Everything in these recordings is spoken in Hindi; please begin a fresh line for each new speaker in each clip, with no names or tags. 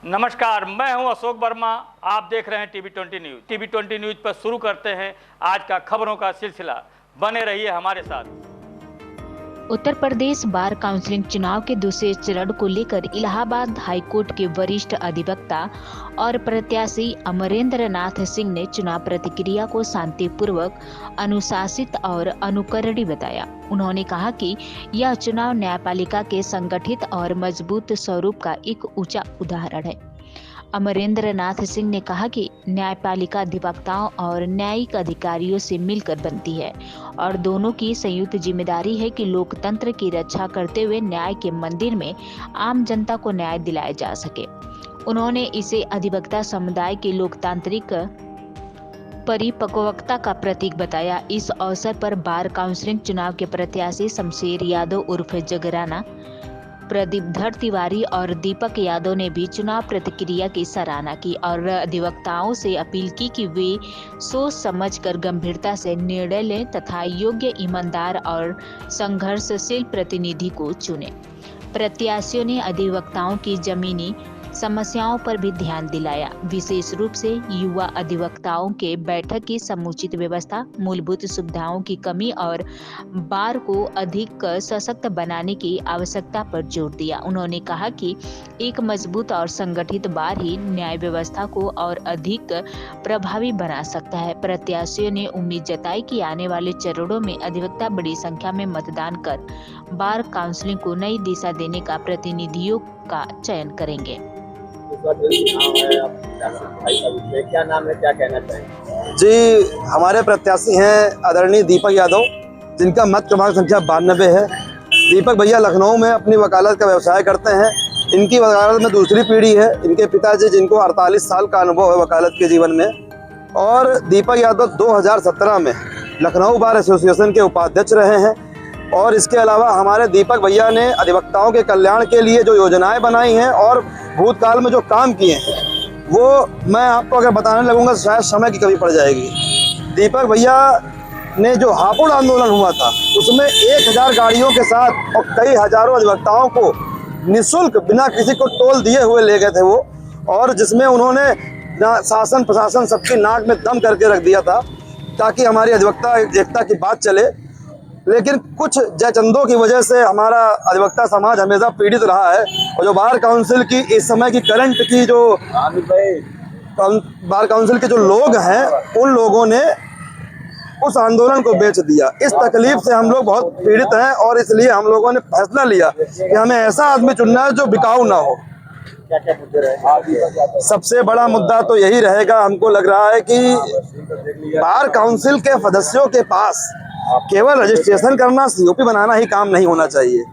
नमस्कार, मैं हूं अशोक वर्मा। आप देख रहे हैं टीवी20 न्यूज। टीवी20 न्यूज पर शुरू करते हैं आज का खबरों का सिलसिला। बने रहिए हमारे साथ।
उत्तर प्रदेश बार काउंसिलिंग चुनाव के दूसरे चरण को लेकर इलाहाबाद हाईकोर्ट के वरिष्ठ अधिवक्ता और प्रत्याशी अमरेंद्र नाथ सिंह ने चुनाव प्रतिक्रिया को शांतिपूर्वक, अनुशासित और अनुकरणीय बताया। उन्होंने कहा कि यह चुनाव न्यायपालिका के संगठित और मजबूत स्वरूप का एक ऊंचा उदाहरण है। अमरेंद्र नाथ सिंह ने कहा कि न्यायपालिका अधिवक्ताओं और न्यायिक अधिकारियों से मिलकर बनती है और दोनों की संयुक्त जिम्मेदारी है कि लोकतंत्र की रक्षा करते हुए न्याय के मंदिर में आम जनता को न्याय दिलाया जा सके। उन्होंने इसे अधिवक्ता समुदाय के लोकतांत्रिक परिपक्वता का प्रतीक बताया। इस अवसर पर बार काउंसिलिंग चुनाव के प्रत्याशी शमशेर यादव उर्फ जगराना, प्रदीपधर तिवारी और दीपक यादव ने भी चुनाव प्रतिक्रिया की सराहना की और अधिवक्ताओं से अपील की कि वे सोच समझकर गंभीरता से निर्णय लें तथा योग्य, ईमानदार और संघर्षशील प्रतिनिधि को चुनें। प्रत्याशियों ने अधिवक्ताओं की जमीनी समस्याओं पर भी ध्यान दिलाया, विशेष रूप से युवा अधिवक्ताओं के बैठक की समुचित व्यवस्था, मूलभूत सुविधाओं की कमी और बार को अधिक सशक्त बनाने की आवश्यकता पर जोर दिया। उन्होंने कहा कि एक मजबूत और संगठित बार ही न्याय व्यवस्था को और अधिक प्रभावी बना सकता है। प्रत्याशियों ने उम्मीद जताई कि आने वाले चरणों में अधिवक्ता बड़ी संख्या में मतदान कर बार काउंसिलिंग को नई दिशा देने का प्रतिनिधियों का चयन करेंगे।
क्या नाम है, क्या कहना चाहेंगे?
जी, हमारे प्रत्याशी हैं आदरणीय दीपक यादव, जिनका मत क्रमांक संख्या 92 है। दीपक भैया लखनऊ में अपनी वकालत का व्यवसाय करते हैं। इनकी वकालत में दूसरी पीढ़ी है। इनके पिताजी, जिनको 48 साल का अनुभव है वकालत के जीवन में, और दीपक यादव 2017 में लखनऊ बार एसोसिएशन के उपाध्यक्ष रहे हैं। और इसके अलावा हमारे दीपक भैया ने अधिवक्ताओं के कल्याण के लिए जो योजनाएं बनाई हैं और भूतकाल में जो काम किए हैं, वो मैं आपको अगर बताने लगूंगा शायद समय की कमी पड़ जाएगी। दीपक भैया ने जो हापुड़ आंदोलन हुआ था, उसमें 1000 गाड़ियों के साथ और कई हजारों अधिवक्ताओं को निःशुल्क, बिना किसी को टोल दिए हुए ले गए थे वो, और जिसमें उन्होंने शासन प्रशासन सबकी नाक में दम करके रख दिया था ताकि हमारी अधिवक्ता एकता की बात चले। लेकिन कुछ जयचंदों की वजह से हमारा अधिवक्ता समाज हमेशा पीड़ित रहा है। और जो बार काउंसिल की इस समय की करंट की जो बार काउंसिल के जो लोग हैं, उन लोगों ने उस आंदोलन को बेच दिया। इस तकलीफ से हम लोग बहुत पीड़ित हैं और इसलिए हम लोगों ने फैसला लिया कि हमें ऐसा आदमी चुनना है जो बिकाऊ ना हो।
क्या मुद्दे रहे?
सबसे बड़ा मुद्दा तो यही रहेगा, हमको लग रहा है कि बार काउंसिल के सदस्यों के पास केवल रजिस्ट्रेशन करना, सीओपी बनाना ही काम नहीं होना चाहिए।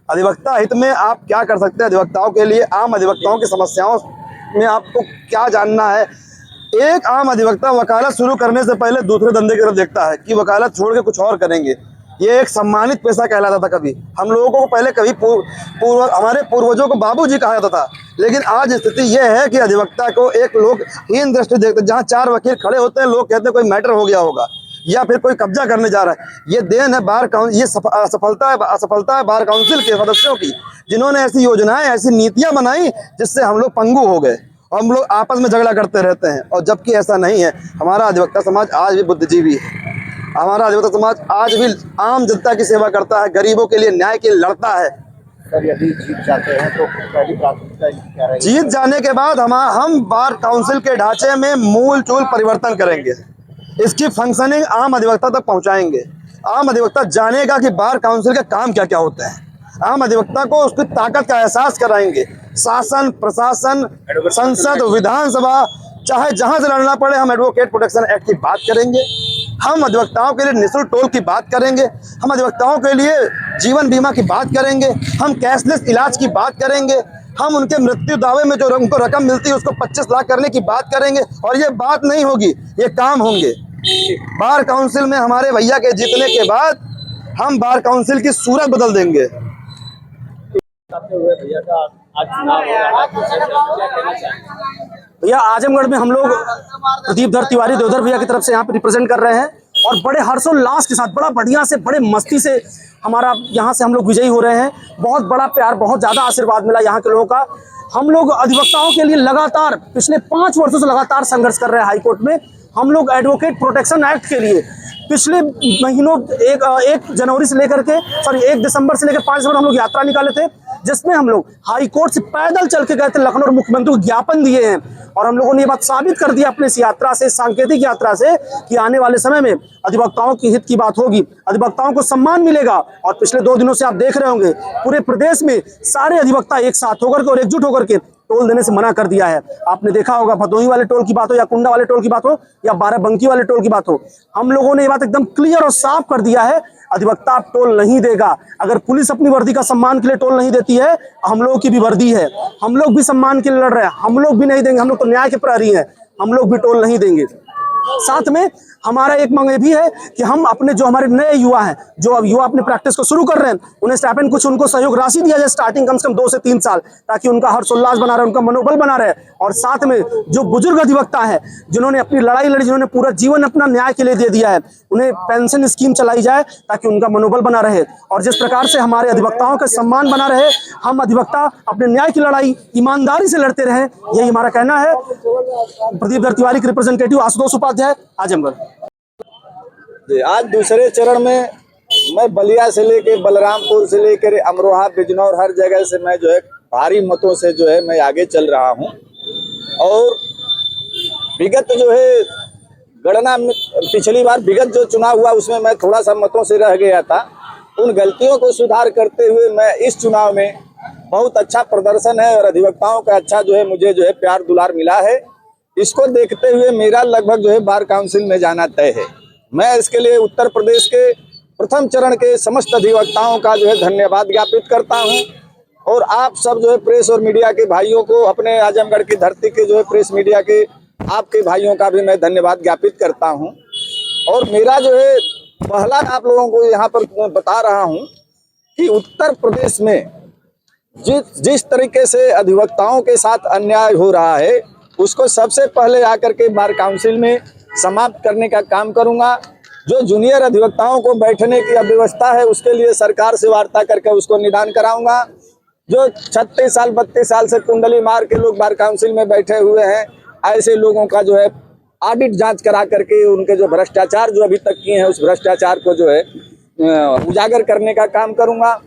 अधिवक्ता हित में आप क्या कर सकते हैं अधिवक्ताओं के लिए, आम अधिवक्ताओं की समस्याओं में आपको क्या जानना है। एक आम अधिवक्ता वकालत शुरू करने से पहले दूसरे धंधे की तरफ देखता है कि वकालत छोड़ के कुछ और करेंगे। ये एक सम्मानित पैसा कहलाता था। कभी हम लोगों को पहले हमारे पूर्वजों को बाबूजी कहा जाता था, लेकिन आज स्थिति ये है कि अधिवक्ता को एक लोग हीन दृष्टि देखते हैं। जहाँ 4 वकील खड़े होते हैं, लोग कहते हैं कोई मैटर हो गया होगा या फिर कोई कब्जा करने जा रहा है। ये देन है बार काउंसिल, ये असफलता है बार काउंसिल के सदस्यों की, जिन्होंने ऐसी योजनाएं, ऐसी नीतियां बनाई जिससे हम लोग पंगु हो गए और हम लोग आपस में झगड़ा करते रहते हैं। और जबकि ऐसा नहीं है। हमारा अधिवक्ता समाज आज भी बुद्धिजीवी है। हमारा अधिवक्ता समाज आज भी आम जनता की सेवा करता है, गरीबों के लिए, न्याय के लिए लड़ता है।
सर, यदि जीत जाते हैं तो पहली प्राथमिकता क्या रहेगी?
जीत जाने के बाद हम बार काउंसिल के ढांचे में मूल चूल परिवर्तन करेंगे। इसकी फंक्शनिंग आम अधिवक्ता तक पहुंचाएंगे। आम अधिवक्ता जानेगा कि बार काउंसिल के काम क्या क्या होते हैं। आम अधिवक्ता को उसकी ताकत का एहसास कराएंगे। शासन, प्रशासन, संसद, विधानसभा, चाहे जहां से लड़ना पड़े, हम एडवोकेट प्रोटेक्शन एक्ट की बात करेंगे। हम अधिवक्ताओं के लिए निःशुल्क टोल की बात करेंगे। हम अधिवक्ताओं के लिए जीवन बीमा की बात करेंगे। हम कैशलेस इलाज की बात करेंगे। हम उनके मृत्यु दावे में जो उनको रकम मिलती है उसको 25 लाख करने की बात करेंगे। और ये बात नहीं होगी, ये काम होंगे। बार काउंसिल में हमारे भैया के जीतने के बाद हम बार काउंसिल की सूरत बदल देंगे।
भैया, आजमगढ़ में हम लोग प्रदीपधर तिवारी देवधर भैया की तरफ से यहाँ पे रिप्रेजेंट कर रहे हैं और बड़े हर्षोल्लास के साथ, बड़ा बढ़िया से, बड़े मस्ती से हमारा यहाँ से हम लोग विजयी हो रहे हैं। बहुत बड़ा प्यार, बहुत ज़्यादा आशीर्वाद मिला यहाँ के लोगों का। हम लोग अधिवक्ताओं के लिए लगातार पिछले 5 वर्षों से लगातार संघर्ष कर रहे हैं हाई कोर्ट में। हम लोग एडवोकेट प्रोटेक्शन एक्ट के लिए पिछले महीनों 1 जनवरी से लेकर के 1 दिसंबर से लेकर 5 दिसंबर हम लोग यात्रा निकाले थे, जिसमें हम लोग हाई कोर्ट से पैदल चल के गए थे, लखनऊ और मुख्यमंत्री को ज्ञापन दिए हैं। और हम लोगों ने ये बात साबित कर दी अपने इस यात्रा से, सांकेतिक यात्रा से, कि आने वाले समय में अधिवक्ताओं की हित की बात होगी, अधिवक्ताओं को सम्मान मिलेगा। और पिछले 2 दिनों से आप देख रहे होंगे पूरे प्रदेश में सारे अधिवक्ता एक साथ होकर के और एकजुट होकर के टोल देने से मना कर दिया है। आपने देखा होगा, भदोही वाले टोल की बात हो या कुंडा वाले टोल की बात हो या बाराबंकी वाले टोल की बात हो, हम लोगों ने ये बात एकदम क्लियर और साफ कर दिया है, अधिवक्ता टोल नहीं देगा। अगर पुलिस अपनी वर्दी का सम्मान के लिए टोल नहीं देती है, हम लोगों की भी वर्दी है, हम लोग भी सम्मान के लिए लड़ रहे हैं, हम लोग भी नहीं देंगे। हम लोग तो न्याय के प्रहरी हैं, हम लोग भी टोल नहीं देंगे। साथ में हमारा एक मांग ये भी है कि हम अपने जो हमारे नए युवा हैं, जो अब युवा अपने प्रैक्टिस को शुरू कर रहे हैं, उन्हें स्टाइपेंड कुछ उनको सहयोग राशि दिया जाए स्टार्टिंग कम से कम 2 से 3 साल, ताकि उनका हर्षोल्लास बना रहे, उनका मनोबल बना रहे। और साथ में जो बुजुर्ग अधिवक्ता है, जिन्होंने अपनी लड़ाई लड़ी, जिन्होंने पूरा जीवन अपना न्याय के लिए दे दिया है, उन्हें पेंशन स्कीम चलाई जाए ताकि उनका मनोबल बना रहे। और जिस प्रकार से हमारे अधिवक्ताओं का सम्मान बना रहे, हम अधिवक्ता अपने न्याय की लड़ाई ईमानदारी से लड़ते रहे, यही हमारा कहना है। प्रदीप दर तिवारी के रिप्रेजेंटेटिव आशुतोष उपाध्याय, आजमगढ़।
आज दूसरे चरण में मैं बलिया से लेकर बलरामपुर से लेकर अमरोहा बिजनौर हर जगह से मैं जो है भारी मतों से जो है मैं आगे चल रहा हूं। और विगत जो है गणना में पिछली बार विगत जो चुनाव हुआ उसमें मैं थोड़ा सा मतों से रह गया था। उन गलतियों को सुधार करते हुए मैं इस चुनाव में बहुत अच्छा प्रदर्शन है और अधिवक्ताओं का अच्छा जो है मुझे जो है प्यार दुलार मिला है। इसको देखते हुए मेरा लगभग जो है बार काउंसिल में जाना तय है। मैं इसके लिए उत्तर प्रदेश के प्रथम चरण के समस्त अधिवक्ताओं का जो है धन्यवाद ज्ञापित करता हूं। और आप सब जो है प्रेस और मीडिया के भाइयों को, अपने आजमगढ़ की धरती के जो है प्रेस मीडिया के आपके भाइयों का भी मैं धन्यवाद ज्ञापित करता हूं। और मेरा जो है पहला आप लोगों को यहाँ पर बता रहा हूं कि उत्तर प्रदेश में जिस तरीके से अधिवक्ताओं के साथ अन्याय हो रहा है, उसको सबसे पहले आकर के बार काउंसिल में समाप्त करने का काम करूंगा। जो जूनियर अधिवक्ताओं को बैठने की अव्यवस्था है, उसके लिए सरकार से वार्ता करके उसको निदान कराऊंगा। जो 36 साल 32 साल से कुंडली मार के लोग बार काउंसिल में बैठे हुए हैं, ऐसे लोगों का जो है ऑडिट जांच करा करके उनके जो भ्रष्टाचार जो अभी तक किए हैं, उस भ्रष्टाचार को जो है उजागर करने का काम करूंगा।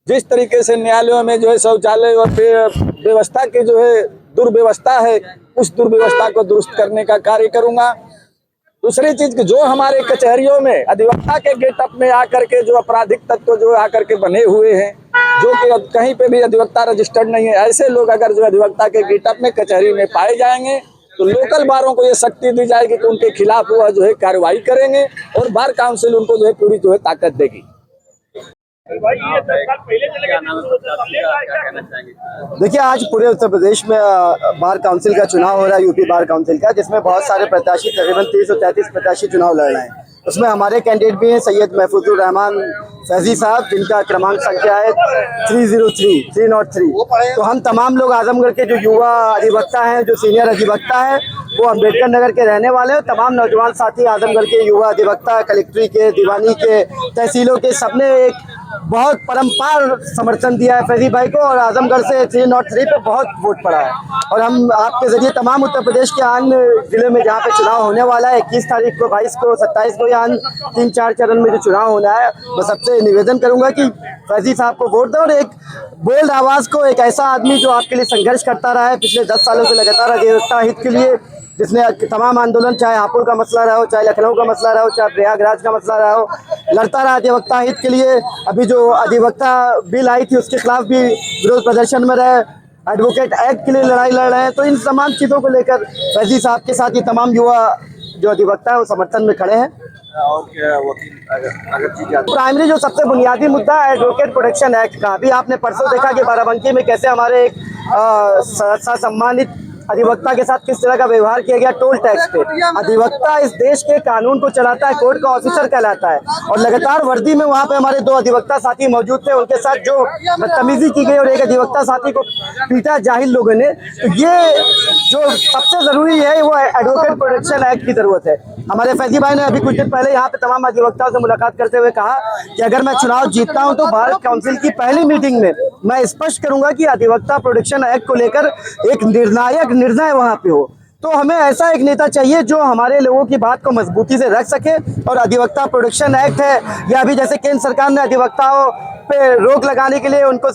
जिस तरीके से न्यायालयों में जो है शौचालय और व्यवस्था की जो है दुर्व्यवस्था है, उस दुर्व्यवस्था को दुरुस्त करने का कार्य करूंगा। दूसरी चीज कि जो हमारे कचहरियों में अधिवक्ता के गेटअप में आकर के जो आपराधिक तत्व जो आकर के बने हुए हैं, जो कि कहीं पे भी अधिवक्ता रजिस्टर्ड नहीं है, ऐसे लोग अगर जो अधिवक्ता के गेटअप में कचहरी में पाए जाएंगे तो लोकल बारों को ये शक्ति दी जाएगी कि उनके खिलाफ वह जो है कार्रवाई करेंगे और बार काउंसिल उनको जो है पूरी जो है ताकत देगी।
देखिए, आज पूरे उत्तर प्रदेश में बार काउंसिल का चुनाव हो रहा है, यूपी बार काउंसिल का, जिसमें बहुत सारे प्रत्याशी, तकरीबन 333 प्रत्याशी चुनाव लड़ रहे हैं। उसमें हमारे कैंडिडेट भी हैं सैयद महफूजुर रहमान फैजी साहब, जिनका क्रमांक संख्या है 303। तो हम तमाम लोग आजमगढ़ के जो युवा अधिवक्ता हैं, जो सीनियर अधिवक्ता है, वो अम्बेडकर नगर के रहने वाले हैं। तमाम नौजवान साथी आजमगढ़ के युवा अधिवक्ता, कलेक्ट्री के, दीवानी के, तहसीलों के, सबने एक बहुत परम्पार समर्थन दिया है फैजी भाई को और आजमगढ़ से 303 पे बहुत वोट पड़ा है। और हम आपके जरिए तमाम उत्तर प्रदेश के अन्य जिले में जहाँ पे चुनाव होने वाला है, 21 तारीख को, 22 को, 27 को, या 3-4 चरण में जो चुनाव होना है, मैं सबसे निवेदन करूंगा कि फैजी साहब को वोट दें। और एक बोल्ड आवाज़ को, एक ऐसा आदमी जो आपके लिए संघर्ष करता रहा है पिछले 10 सालों से लगातार अधिवक्ता हित के लिए, जिसने तमाम आंदोलन, चाहे हापुड़ का मसला रहा हो, चाहे लखनऊ का मसला रहा हो, चाहे प्रयागराज का मसला रहा हो, लड़ता रहा अधिवक्ता हित के लिए। अभी जो अधिवक्ता बिल आई थी उसके खिलाफ भी विरोध प्रदर्शन में रहे, एडवोकेट एक्ट के लिए लड़ाई लड़ रहे हैं। तो इन तमाम चीज़ों को लेकर फैजी साहब के साथ ही तमाम युवा जो अधिवक्ता है वो समर्थन में खड़े हैं।
और
प्राइमरी जो सबसे बुनियादी मुद्दा है एडवोकेट प्रोटेक्शन एक्ट का, अभी आपने परसों देखा कि बाराबंकी में कैसे हमारे एक सम्मानित अधिवक्ता के साथ किस तरह का व्यवहार किया गया टोल टैक्स पे। अधिवक्ता इस देश के कानून को चलाता है, कोर्ट का ऑफिसर कहलाता है, और लगातार वर्दी में वहाँ पे हमारे 2 अधिवक्ता साथी मौजूद थे, उनके साथ जो बदतमीजी की गई और एक अधिवक्ता साथी को पीटा जाहिल लोगों ने। तो ये जो सबसे जरूरी है वो एडवोकेट प्रोटेक्शन एक्ट की जरूरत है। हमारे फैजी भाई ने अभी कुछ दिन पहले यहाँ पे तमाम अधिवक्ताओं से मुलाकात करते हुए कहा कि अगर मैं चुनाव जीतता हूँ तो बार काउंसिल की पहली मीटिंग में
मैं स्पष्ट करूंगा कि अधिवक्ता प्रोटेक्शन एक्ट को लेकर एक निर्णायक निर्णय वहां पे हो। तो हमें ऐसा एक नेता चाहिए जो हमारे लोगों की बात को मजबूती से रख सके। और अधिवक्ता प्रोटेक्शन एक्ट है, या अभी जैसे केंद्र सरकार ने अधिवक्ताओं पे रोक लगाने के लिए, उनको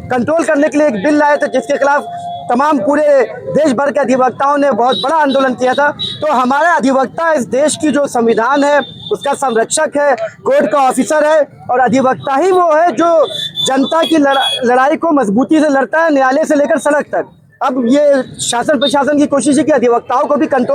कंट्रोल करने के लिए एक बिल लाया था, जिसके खिलाफ तमाम पूरे देश भर के अधिवक्ताओं ने बहुत बड़ा आंदोलन किया था। तो हमारा अधिवक्ता इस देश की जो संविधान है उसका संरक्षक है, कोर्ट का ऑफिसर है, और अधिवक्ता ही वो है जो जनता की लड़ाई को मजबूती से लड़ता है, न्यायालय से लेकर सड़क तक। अब ये शासन प्रशासन की कोशिश है कि अधिवक्ताओं को भी कंट्रोल